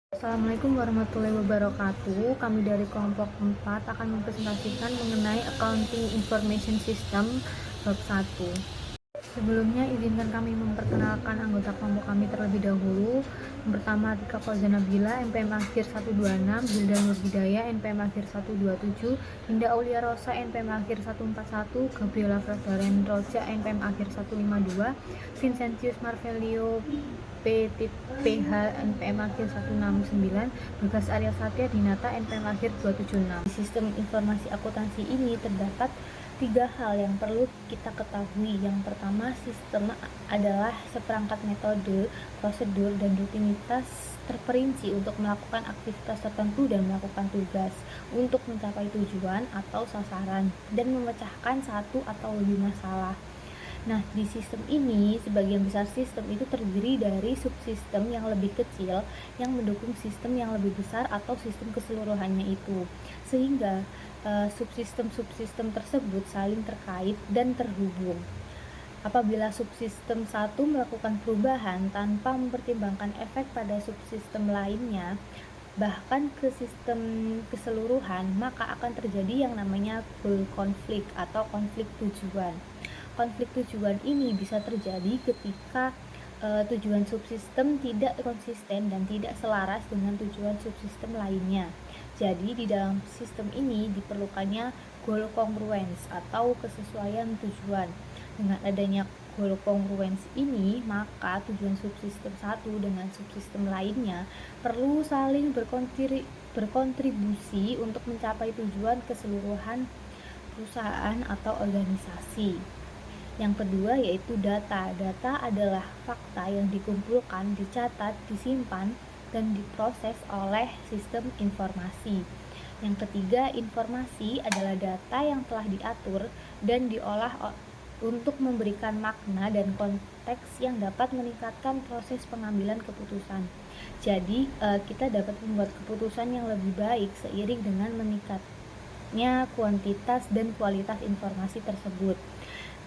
Assalamualaikum warahmatullahi wabarakatuh. Kami dari kelompok 4 akan mempresentasikan mengenai Accounting Information System bab 1. Sebelumnya izinkan kami memperkenalkan anggota kelompok kami terlebih dahulu. Yang pertama, Tika Fauzan Nabila, NPM akhir 126, Hilda Nur Hidayah, NPM akhir 127, Hinda Aulia Rosa, NPM akhir 141, Gabriela Fredaren Roja, NPM akhir 152, Vincentius Marvelio PH, NPM akhir 169, Bagas Arya Satya Dinata, NPM akhir 276. Di sistem informasi akuntansi ini terdapat tiga hal yang perlu kita ketahui. Yang pertama, sistem adalah seperangkat metode, prosedur, dan rutinitas terperinci untuk melakukan aktivitas tertentu dan melakukan tugas untuk mencapai tujuan atau sasaran dan memecahkan satu atau lebih masalah. Nah, di sistem ini, sebagian besar sistem itu terdiri dari subsistem yang lebih kecil yang mendukung sistem yang lebih besar atau sistem keseluruhannya itu. Sehingga subsistem-subsistem tersebut saling terkait dan terhubung. Apabila subsistem satu melakukan perubahan tanpa mempertimbangkan efek pada subsistem lainnya, bahkan ke sistem keseluruhan, maka akan terjadi yang namanya goal konflik atau konflik tujuan. Konflik tujuan ini bisa terjadi ketika tujuan subsistem tidak konsisten dan tidak selaras dengan tujuan subsistem lainnya. Jadi di dalam sistem ini diperlukannya goal congruence atau kesesuaian tujuan. Dengan adanya goal congruence ini, maka tujuan subsistem satu dengan subsistem lainnya perlu saling berkontribusi untuk mencapai tujuan keseluruhan perusahaan atau organisasi. Yang kedua yaitu data. Data adalah fakta yang dikumpulkan, dicatat, disimpan, dan diproses oleh sistem informasi. Yang ketiga, informasi adalah data yang telah diatur dan diolah untuk memberikan makna dan konteks yang dapat meningkatkan proses pengambilan keputusan. Jadi, kita dapat membuat keputusan yang lebih baik seiring dengan meningkatnya kuantitas dan kualitas informasi tersebut.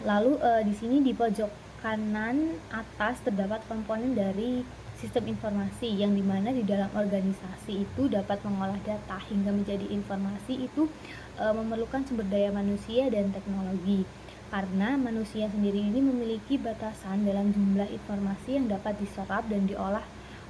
Lalu di sini di pojok kanan atas terdapat komponen dari sistem informasi yang dimana di dalam organisasi itu dapat mengolah data hingga menjadi informasi itu memerlukan sumber daya manusia dan teknologi, karena manusia sendiri ini memiliki batasan dalam jumlah informasi yang dapat diserap dan diolah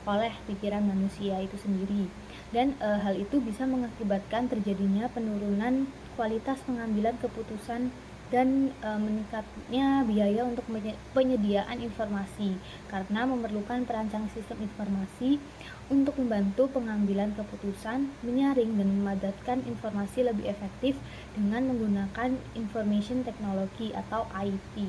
oleh pikiran manusia itu sendiri, dan hal itu bisa mengakibatkan terjadinya penurunan kualitas pengambilan keputusan dan meningkatnya biaya untuk penyediaan informasi karena memerlukan perancang sistem informasi untuk membantu pengambilan keputusan, menyaring dan memadatkan informasi lebih efektif dengan menggunakan information technology atau IT.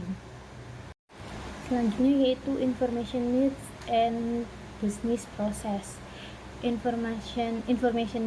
Selanjutnya yaitu information needs and business process. Information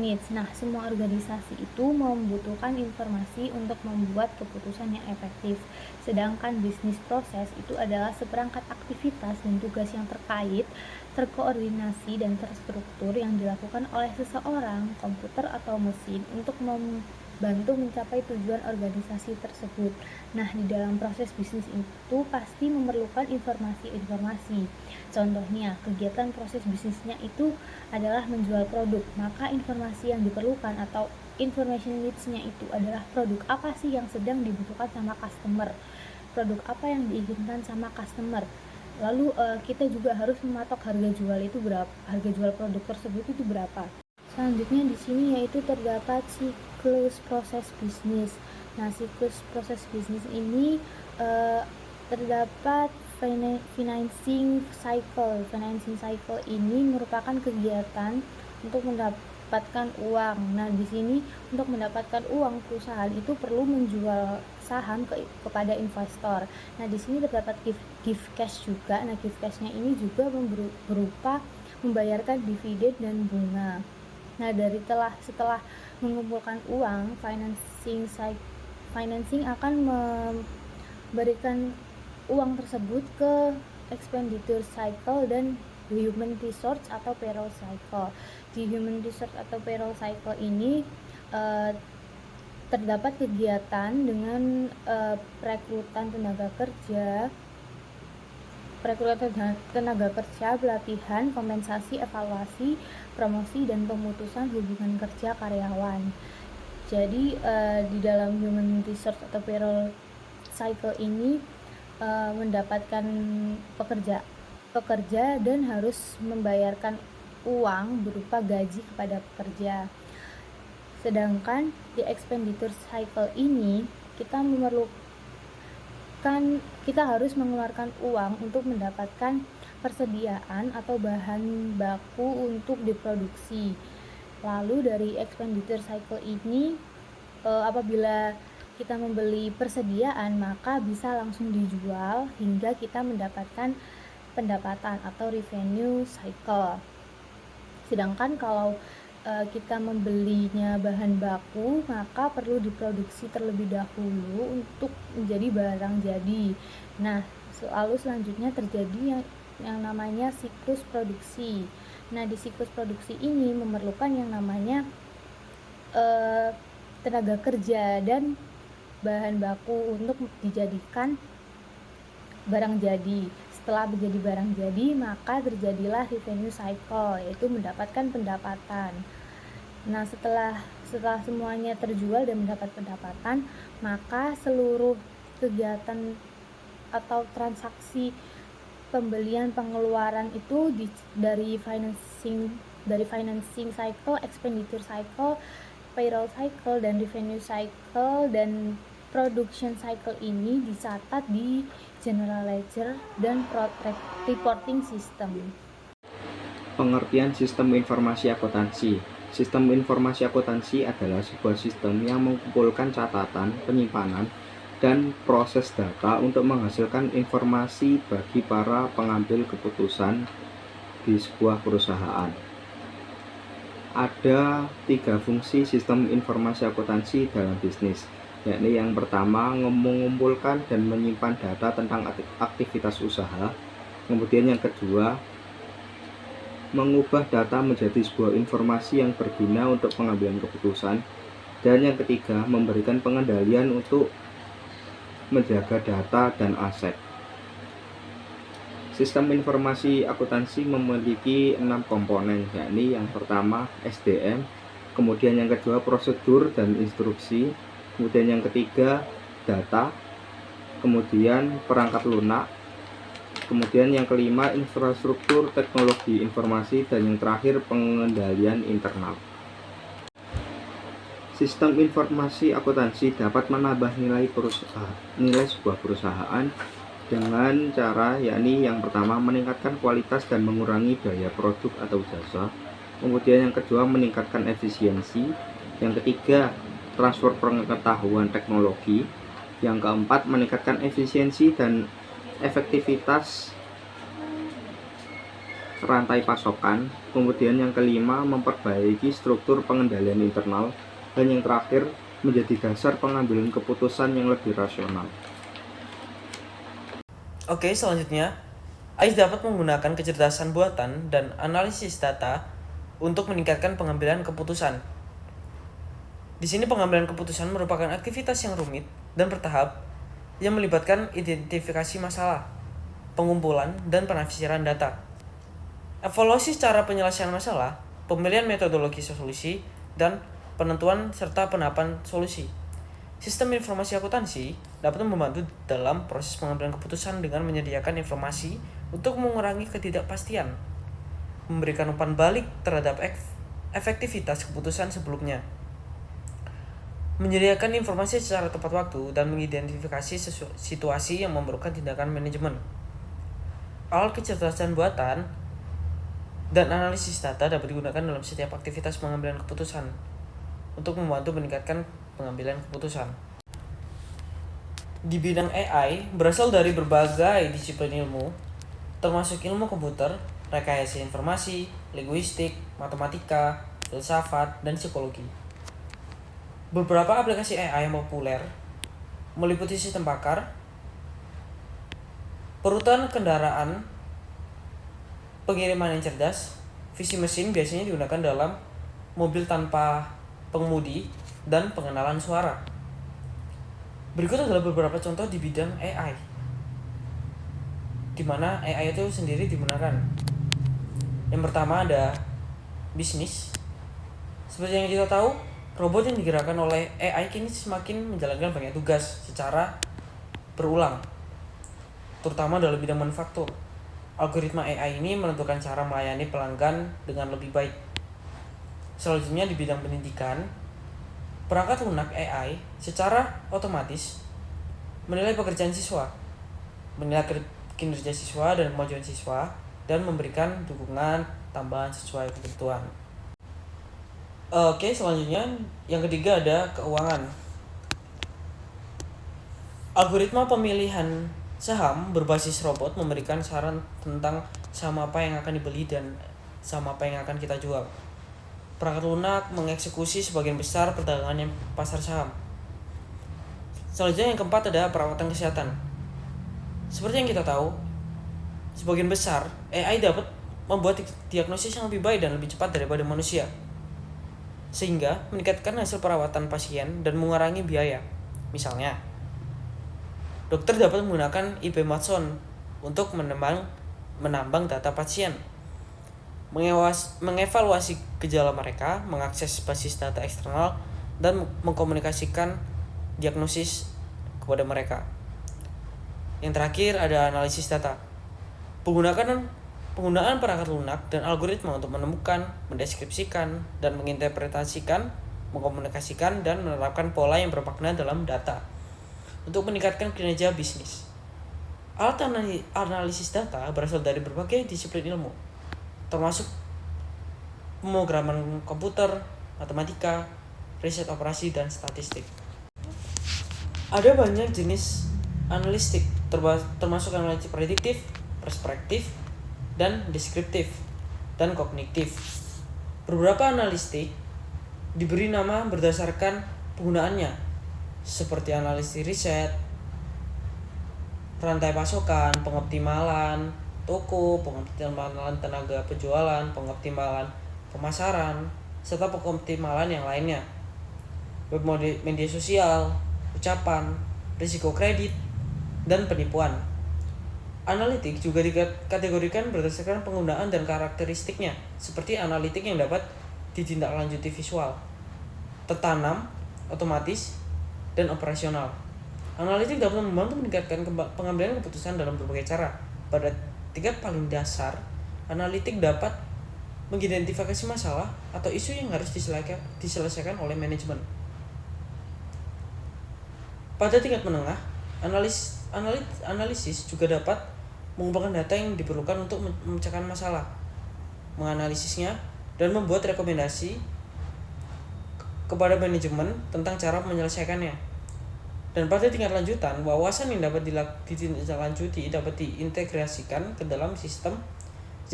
needs. Nah, semua organisasi itu membutuhkan informasi untuk membuat keputusan yang efektif. Sedangkan bisnis proses itu adalah seperangkat aktivitas dan tugas yang terkait, terkoordinasi dan terstruktur yang dilakukan oleh seseorang, komputer atau mesin untuk membantu mencapai tujuan organisasi tersebut. Nah, di dalam proses bisnis itu pasti memerlukan informasi-informasi. Contohnya, kegiatan proses bisnisnya itu adalah menjual produk, maka informasi yang diperlukan atau information needs-nya itu adalah produk apa sih yang sedang dibutuhkan sama customer, produk apa yang diinginkan sama customer. Lalu kita juga harus mematok harga jual itu berapa, harga jual produk tersebut itu berapa. Selanjutnya di sini yaitu terdapat siklus proses bisnis. Nah, siklus proses bisnis ini terdapat financing cycle. Financing cycle ini merupakan kegiatan untuk mendapatkan uang. Nah, di sini untuk mendapatkan uang, perusahaan itu perlu menjual saham kepada investor. Nah, di sini terdapat give cash juga. Nah, give cash-nya ini juga berupa membayarkan dividen dan bunga. Nah, setelah mengumpulkan uang, financing akan memberikan uang tersebut ke expenditure cycle dan human resource atau payroll cycle. Di human resource atau payroll cycle ini terdapat kegiatan dengan perekrutan tenaga kerja, perekrutan tenaga kerja, pelatihan, kompensasi, evaluasi, promosi, dan pemutusan hubungan kerja karyawan. Jadi di dalam human resource atau payroll cycle ini mendapatkan pekerja dan harus membayarkan uang berupa gaji kepada pekerja. Sedangkan di expenditure cycle ini kita harus mengeluarkan uang untuk mendapatkan persediaan atau bahan baku untuk diproduksi. Lalu dari expenditure cycle ini apabila kita membeli persediaan, maka bisa langsung dijual hingga kita mendapatkan pendapatan atau revenue cycle. Sedangkan kalau kita membelinya bahan baku, maka perlu diproduksi terlebih dahulu untuk menjadi barang jadi. Nah, lalu selanjutnya terjadi yang namanya siklus produksi. Nah, di siklus produksi ini memerlukan yang namanya tenaga kerja dan bahan baku untuk dijadikan barang jadi. Setelah menjadi barang jadi, maka terjadilah revenue cycle, yaitu mendapatkan pendapatan. Nah, setelah semuanya terjual dan mendapat pendapatan, maka seluruh kegiatan atau transaksi pembelian pengeluaran itu dari financing cycle, expenditure cycle, payroll cycle, dan revenue cycle dan production cycle ini dicatat di general ledger dan reporting system. Pengertian sistem informasi akuntansi. Sistem informasi akuntansi adalah sebuah sistem yang mengumpulkan catatan, penyimpanan, dan proses data untuk menghasilkan informasi bagi para pengambil keputusan di sebuah perusahaan. Ada 3 fungsi sistem informasi akuntansi dalam bisnis, yakni yang pertama mengumpulkan dan menyimpan data tentang aktivitas usaha, kemudian yang kedua mengubah data menjadi sebuah informasi yang berguna untuk pengambilan keputusan, dan yang ketiga memberikan pengendalian untuk menjaga data dan aset. Sistem informasi akuntansi memiliki 6 komponen, yakni yang pertama SDM, kemudian yang kedua prosedur dan instruksi, kemudian yang ketiga data, kemudian perangkat lunak, kemudian yang kelima infrastruktur teknologi informasi, dan yang terakhir pengendalian internal. Sistem informasi akuntansi dapat menambah nilai sebuah perusahaan dengan cara, yakni yang pertama meningkatkan kualitas dan mengurangi biaya produk atau jasa, kemudian yang kedua meningkatkan efisiensi, yang ketiga transfer pengetahuan teknologi, yang keempat meningkatkan efisiensi dan efektivitas rantai pasokan, kemudian yang kelima memperbaiki struktur pengendalian internal, dan yang terakhir menjadi dasar pengambilan keputusan yang lebih rasional. Oke, selanjutnya AIS dapat menggunakan kecerdasan buatan dan analisis data untuk meningkatkan pengambilan keputusan. Di sini pengambilan keputusan merupakan aktivitas yang rumit dan bertahap yang melibatkan identifikasi masalah, pengumpulan, dan penafsiran data. Evaluasi cara penyelesaian masalah, pemilihan metodologi solusi, dan penentuan serta penahapan solusi. Sistem informasi akuntansi dapat membantu dalam proses pengambilan keputusan dengan menyediakan informasi untuk mengurangi ketidakpastian, memberikan umpan balik terhadap efektivitas keputusan sebelumnya, menyediakan informasi secara tepat waktu, dan mengidentifikasi situasi yang memerlukan tindakan manajemen. Alat kecerdasan buatan dan analisis data dapat digunakan dalam setiap aktivitas pengambilan keputusan untuk membantu meningkatkan pengambilan keputusan. Di bidang AI, berasal dari berbagai disiplin ilmu, termasuk ilmu komputer, rekayasa informasi, linguistik, matematika, filsafat, dan psikologi. Beberapa aplikasi AI yang populer meliputi sistem pakar, perutan kendaraan, pengiriman yang cerdas, visi mesin biasanya digunakan dalam mobil tanpa pengemudi, dan pengenalan suara. Berikut adalah beberapa contoh di bidang AI. di mana AI itu sendiri digunakan. Yang pertama ada bisnis. Seperti yang kita tahu, robot yang digerakkan oleh AI kini semakin menjalankan banyak tugas secara berulang, terutama dalam bidang manufaktur. Algoritma AI ini menentukan cara melayani pelanggan dengan lebih baik. Selanjutnya di bidang pendidikan, perangkat lunak AI secara otomatis menilai pekerjaan siswa, menilai kinerja siswa dan kemajuan siswa, dan memberikan dukungan tambahan sesuai kebutuhan. Oke, selanjutnya yang ketiga ada keuangan. Algoritma pemilihan saham berbasis robot memberikan saran tentang saham apa yang akan dibeli dan saham apa yang akan kita jual. Perangkat lunak mengeksekusi sebagian besar perdagangan pasar saham. Selanjutnya yang keempat ada perawatan kesehatan. Seperti yang kita tahu, sebagian besar AI dapat membuat diagnosis yang lebih baik dan lebih cepat daripada manusia, sehingga meningkatkan hasil perawatan pasien dan mengurangi biaya. Misalnya, dokter dapat menggunakan IP Watson untuk menambang data pasien, mengevaluasi gejala mereka, mengakses basis data eksternal, dan mengkomunikasikan diagnosis kepada mereka. Yang terakhir ada analisis data. Penggunaan perangkat lunak dan algoritma untuk menemukan, mendeskripsikan, dan menginterpretasikan, mengkomunikasikan, dan menerapkan pola yang bermakna dalam data untuk meningkatkan kinerja bisnis. Alat analisis data berasal dari berbagai disiplin ilmu, termasuk pemrograman komputer, matematika, riset operasi, dan statistik. Ada banyak jenis analistik, termasuk analitik prediktif, perspektif, dan deskriptif, dan kognitif. Beberapa analistik diberi nama berdasarkan penggunaannya, seperti analisis riset, rantai pasokan, pengoptimalan toko, pengoptimalan tenaga penjualan, pengoptimalan pemasaran, serta pengoptimalan yang lainnya. Web media sosial, ucapan, risiko kredit, dan penipuan. Analitik juga dikategorikan berdasarkan penggunaan dan karakteristiknya, seperti analitik yang dapat ditindaklanjuti visual, tertanam, otomatis, dan operasional. Analitik dapat membantu meningkatkan pengambilan keputusan dalam berbagai cara. Pada tingkat paling dasar, analitik dapat mengidentifikasi masalah atau isu yang harus diselesaikan oleh manajemen. Pada tingkat menengah, analisis juga dapat mengumpulkan data yang diperlukan untuk memecahkan masalah, menganalisisnya, dan membuat rekomendasi kepada manajemen tentang cara menyelesaikannya. Dan pada tingkat lanjutan, wawasan yang dapat ditindaklanjuti dapat diintegrasikan ke dalam sistem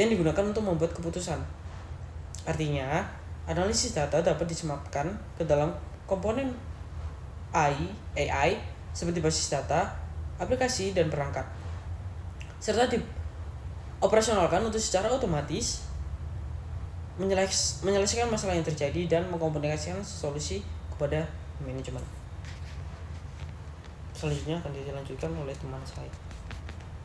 yang digunakan untuk membuat keputusan. Artinya, analisis data dapat disematkan ke dalam komponen AI seperti basis data, aplikasi, dan perangkat, serta dioperasionalkan untuk secara otomatis menyelesaikan masalah yang terjadi dan mengkomunikasikan solusi kepada manajemen. Selanjutnya akan dilanjutkan oleh teman saya,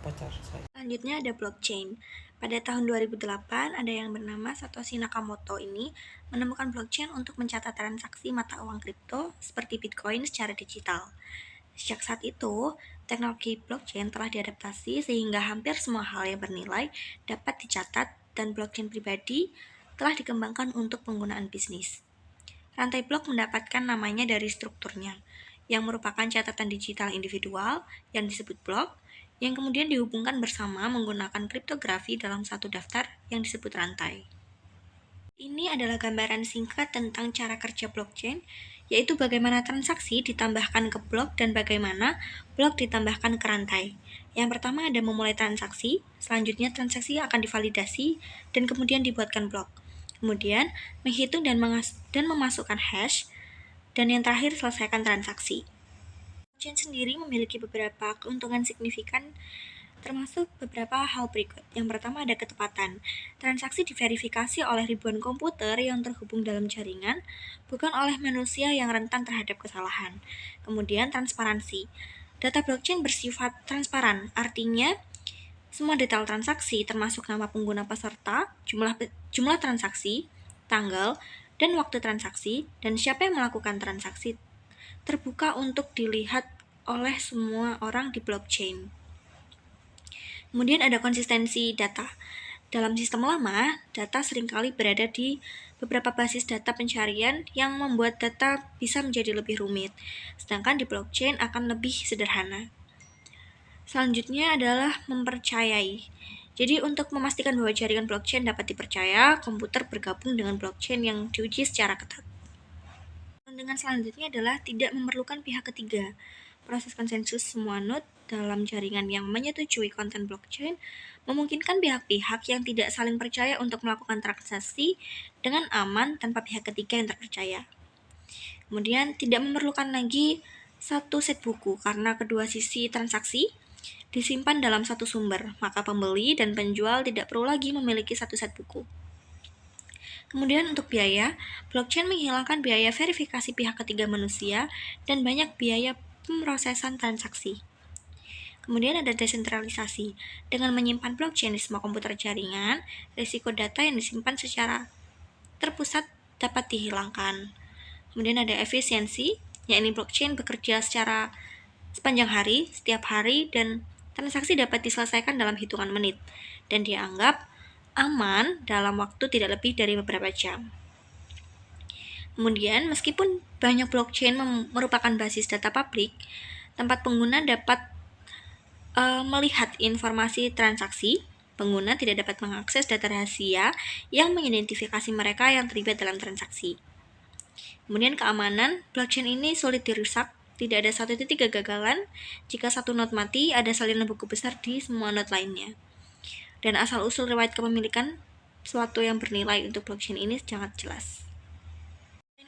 pacar saya. Selanjutnya ada blockchain. Pada tahun 2008, ada yang bernama Satoshi Nakamoto ini menemukan blockchain untuk mencatat transaksi mata uang kripto seperti Bitcoin secara digital. Sejak saat itu, teknologi blockchain telah diadaptasi sehingga hampir semua hal yang bernilai dapat dicatat dan blockchain pribadi telah dikembangkan untuk penggunaan bisnis. Rantai blok mendapatkan namanya dari strukturnya, yang merupakan catatan digital individual yang disebut blok, yang kemudian dihubungkan bersama menggunakan kriptografi dalam satu daftar yang disebut rantai. Ini adalah gambaran singkat tentang cara kerja blockchain, yaitu bagaimana transaksi ditambahkan ke blok dan bagaimana blok ditambahkan ke rantai. Yang pertama ada memulai transaksi, selanjutnya transaksi akan divalidasi, dan kemudian dibuatkan blok. Kemudian menghitung dan memasukkan hash, dan yang terakhir selesaikan transaksi. Blockchain sendiri memiliki beberapa keuntungan signifikan, termasuk beberapa hal berikut. Yang pertama ada ketepatan. Transaksi diverifikasi oleh ribuan komputer yang terhubung dalam jaringan, bukan oleh manusia yang rentan terhadap kesalahan. Kemudian transparansi. Data blockchain bersifat transparan, artinya Semua detail transaksi termasuk nama pengguna peserta, jumlah transaksi, tanggal, dan waktu transaksi, dan siapa yang melakukan transaksi terbuka untuk dilihat oleh semua orang di blockchain. Kemudian ada konsistensi data. Dalam sistem lama, data seringkali berada di beberapa basis data pencarian yang membuat data bisa menjadi lebih rumit, sedangkan di blockchain akan lebih sederhana. Selanjutnya adalah mempercayai. Jadi untuk memastikan bahwa jaringan blockchain dapat dipercaya, komputer bergabung dengan blockchain yang diuji secara ketat. Dengan selanjutnya adalah tidak memerlukan pihak ketiga. Proses konsensus semua node dalam jaringan yang menyetujui konten blockchain memungkinkan pihak-pihak yang tidak saling percaya untuk melakukan transaksi dengan aman tanpa pihak ketiga yang terpercaya. Kemudian tidak memerlukan lagi satu set buku karena kedua sisi transaksi disimpan dalam satu sumber, maka pembeli dan penjual tidak perlu lagi memiliki satu set buku. Kemudian untuk biaya, blockchain menghilangkan biaya verifikasi pihak ketiga manusia dan banyak biaya pemrosesan transaksi. Kemudian ada desentralisasi. Dengan menyimpan blockchain di semua komputer jaringan, risiko data yang disimpan secara terpusat dapat dihilangkan. Kemudian ada efisiensi, yakni blockchain bekerja secara sepanjang hari, setiap hari, dan transaksi dapat diselesaikan dalam hitungan menit, dan dianggap aman dalam waktu tidak lebih dari beberapa jam. Kemudian, meskipun banyak blockchain merupakan basis data publik, tempat pengguna dapat melihat informasi transaksi, pengguna tidak dapat mengakses data rahasia yang mengidentifikasi mereka yang terlibat dalam transaksi. Kemudian keamanan, blockchain ini sulit dirusak, tidak ada satu titik kegagalan. Jika satu node mati, ada salinan buku besar di semua node lainnya. Dan asal-usul riwayat kepemilikan suatu yang bernilai untuk blockchain ini sangat jelas.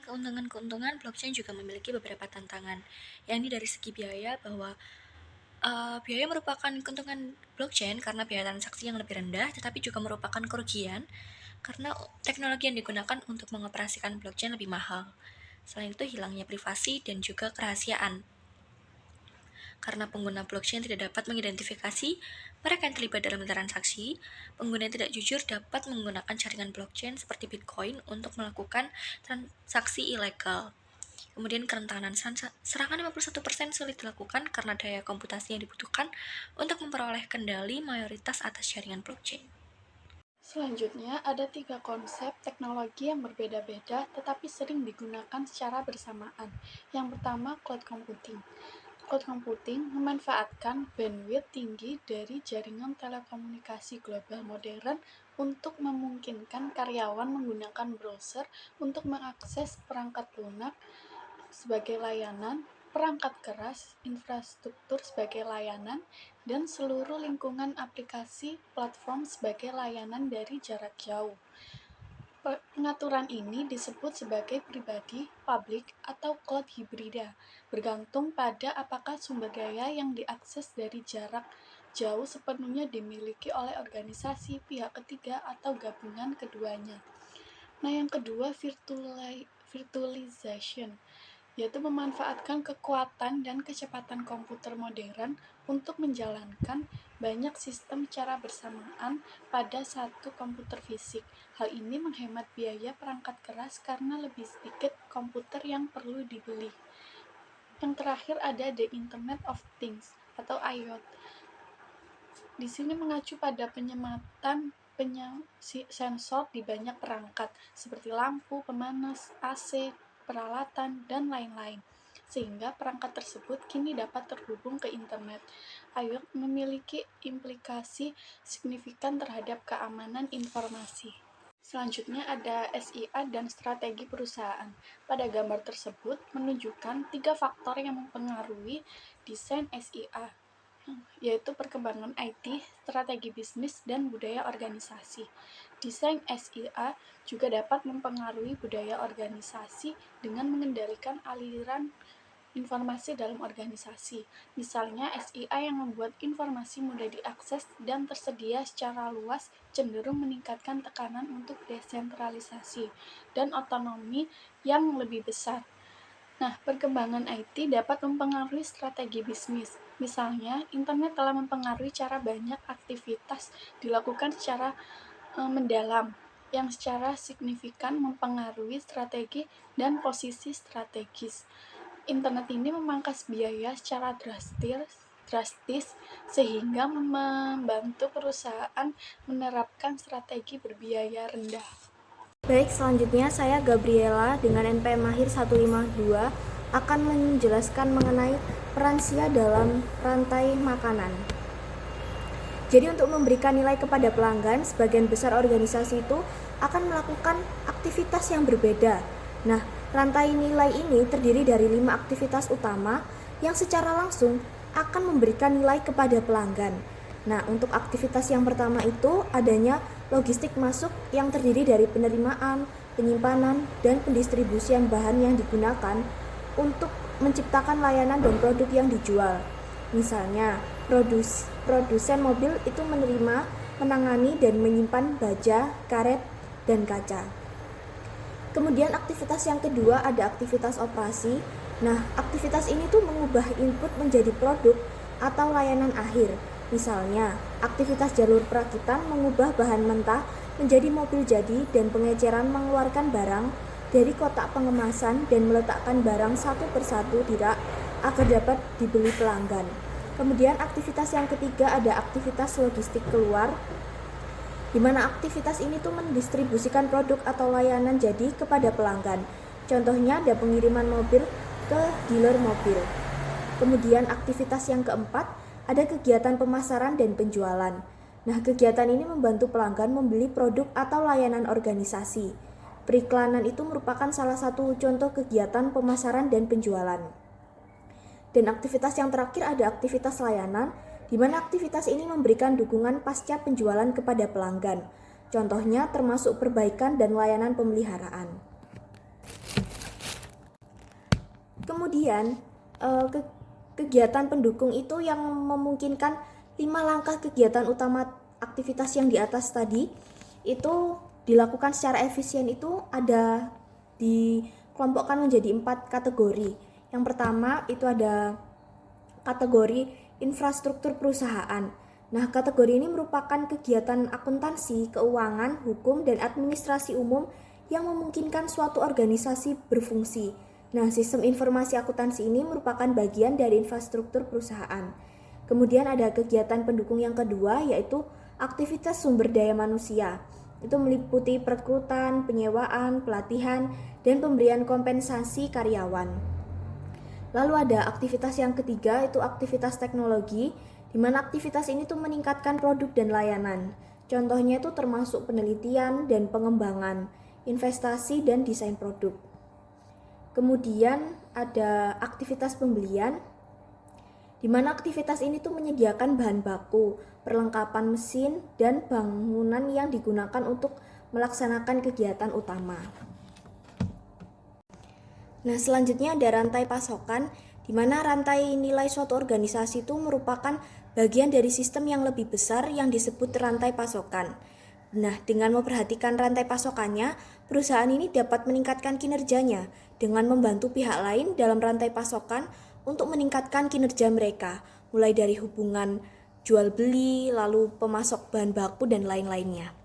Keuntungan-keuntungan blockchain juga memiliki beberapa tantangan, yakni dari segi biaya bahwa biaya merupakan keuntungan blockchain karena biaya transaksi yang lebih rendah, tetapi juga merupakan kerugian karena teknologi yang digunakan untuk mengoperasikan blockchain lebih mahal. Selain itu, hilangnya privasi dan juga kerahasiaan. Karena pengguna blockchain tidak dapat mengidentifikasi mereka yang terlibat dalam transaksi, pengguna yang tidak jujur dapat menggunakan jaringan blockchain seperti Bitcoin untuk melakukan transaksi ilegal. Kemudian kerentanan serangan 51% sulit dilakukan karena daya komputasi yang dibutuhkan untuk memperoleh kendali mayoritas atas jaringan blockchain. Selanjutnya, ada 3 konsep teknologi yang berbeda-beda tetapi sering digunakan secara bersamaan. Yang pertama, cloud computing. Cloud computing memanfaatkan bandwidth tinggi dari jaringan telekomunikasi global modern untuk memungkinkan karyawan menggunakan browser untuk mengakses perangkat lunak sebagai layanan, perangkat keras, infrastruktur sebagai layanan, dan seluruh lingkungan aplikasi platform sebagai layanan dari jarak jauh. Pengaturan ini disebut sebagai pribadi, public, atau cloud hibrida, bergantung pada apakah sumber daya yang diakses dari jarak jauh sepenuhnya dimiliki oleh organisasi, pihak ketiga, atau gabungan keduanya. Nah, yang kedua, virtualization, yaitu memanfaatkan kekuatan dan kecepatan komputer modern untuk menjalankan banyak sistem secara bersamaan pada satu komputer fisik. Hal ini menghemat biaya perangkat keras karena lebih sedikit komputer yang perlu dibeli. Yang terakhir ada The Internet of Things atau IoT. Di sini mengacu pada penyematan sensor di banyak perangkat seperti lampu, pemanas, AC, peralatan, dan lain-lain, sehingga perangkat tersebut kini dapat terhubung ke internet. IoT memiliki implikasi signifikan terhadap keamanan informasi. Selanjutnya ada SIA dan strategi perusahaan. Pada gambar tersebut menunjukkan 3 faktor yang mempengaruhi desain SIA, yaitu perkembangan IT, strategi bisnis, dan budaya organisasi. Desain SIA juga dapat mempengaruhi budaya organisasi dengan mengendalikan aliran informasi dalam organisasi. Misalnya, SIA yang membuat informasi mudah diakses dan tersedia secara luas cenderung meningkatkan tekanan untuk desentralisasi dan otonomi yang lebih besar. Nah, perkembangan IT dapat mempengaruhi strategi bisnis. Misalnya, internet telah mempengaruhi cara banyak aktivitas dilakukan secara mendalam, yang secara signifikan mempengaruhi strategi dan posisi strategis. Internet ini memangkas biaya secara drastis sehingga membantu perusahaan menerapkan strategi berbiaya rendah. Baik, selanjutnya saya Gabriela dengan NPM Mahir 152 akan menjelaskan mengenai peran SIA dalam rantai makanan. Jadi untuk memberikan nilai kepada pelanggan, sebagian besar organisasi itu akan melakukan aktivitas yang berbeda. Nah, rantai nilai ini terdiri dari 5 aktivitas utama yang secara langsung akan memberikan nilai kepada pelanggan. Nah, untuk aktivitas yang pertama itu adanya logistik masuk yang terdiri dari penerimaan, penyimpanan, dan pendistribusian bahan yang digunakan untuk menciptakan layanan dan produk yang dijual. Misalnya, produsen mobil itu menerima, menangani, dan menyimpan baja, karet, dan kaca. Kemudian aktivitas yang kedua ada aktivitas operasi. Nah, aktivitas ini tuh mengubah input menjadi produk atau layanan akhir. Misalnya, aktivitas jalur perakitan mengubah bahan mentah menjadi mobil jadi dan pengeceran mengeluarkan barang dari kotak pengemasan dan meletakkan barang satu persatu di rak agar dapat dibeli pelanggan. Kemudian aktivitas yang ketiga ada aktivitas logistik keluar, di mana aktivitas ini tuh mendistribusikan produk atau layanan jadi kepada pelanggan. Contohnya ada pengiriman mobil ke dealer mobil. Kemudian aktivitas yang keempat ada kegiatan pemasaran dan penjualan. Nah, kegiatan ini membantu pelanggan membeli produk atau layanan organisasi. Periklanan itu merupakan salah satu contoh kegiatan pemasaran dan penjualan. Dan aktivitas yang terakhir ada aktivitas layanan, di mana aktivitas ini memberikan dukungan pasca penjualan kepada pelanggan. Contohnya termasuk perbaikan dan layanan pemeliharaan. Kemudian, kegiatan pendukung itu yang memungkinkan 5 langkah kegiatan utama aktivitas yang di atas tadi itu dilakukan secara efisien itu ada dikelompokkan menjadi 4 kategori. Yang pertama itu ada kategori infrastruktur perusahaan. Nah, kategori ini merupakan kegiatan akuntansi, keuangan, hukum, dan administrasi umum yang memungkinkan suatu organisasi berfungsi. Nah, sistem informasi akuntansi ini merupakan bagian dari infrastruktur perusahaan. Kemudian ada kegiatan pendukung yang kedua, yaitu aktivitas sumber daya manusia. Itu meliputi perekrutan, penyewaan, pelatihan, dan pemberian kompensasi karyawan. Lalu ada aktivitas yang ketiga, itu aktivitas teknologi, di mana aktivitas ini tuh meningkatkan produk dan layanan. Contohnya itu termasuk penelitian dan pengembangan, investasi dan desain produk. Kemudian ada aktivitas pembelian, di mana aktivitas ini tuh menyediakan bahan baku, perlengkapan mesin, dan bangunan yang digunakan untuk melaksanakan kegiatan utama. Nah, selanjutnya ada rantai pasokan, di mana rantai nilai suatu organisasi itu merupakan bagian dari sistem yang lebih besar yang disebut rantai pasokan. Nah, dengan memperhatikan rantai pasokannya, perusahaan ini dapat meningkatkan kinerjanya dengan membantu pihak lain dalam rantai pasokan untuk meningkatkan kinerja mereka, mulai dari hubungan jual beli, lalu pemasok bahan baku, dan lain-lainnya.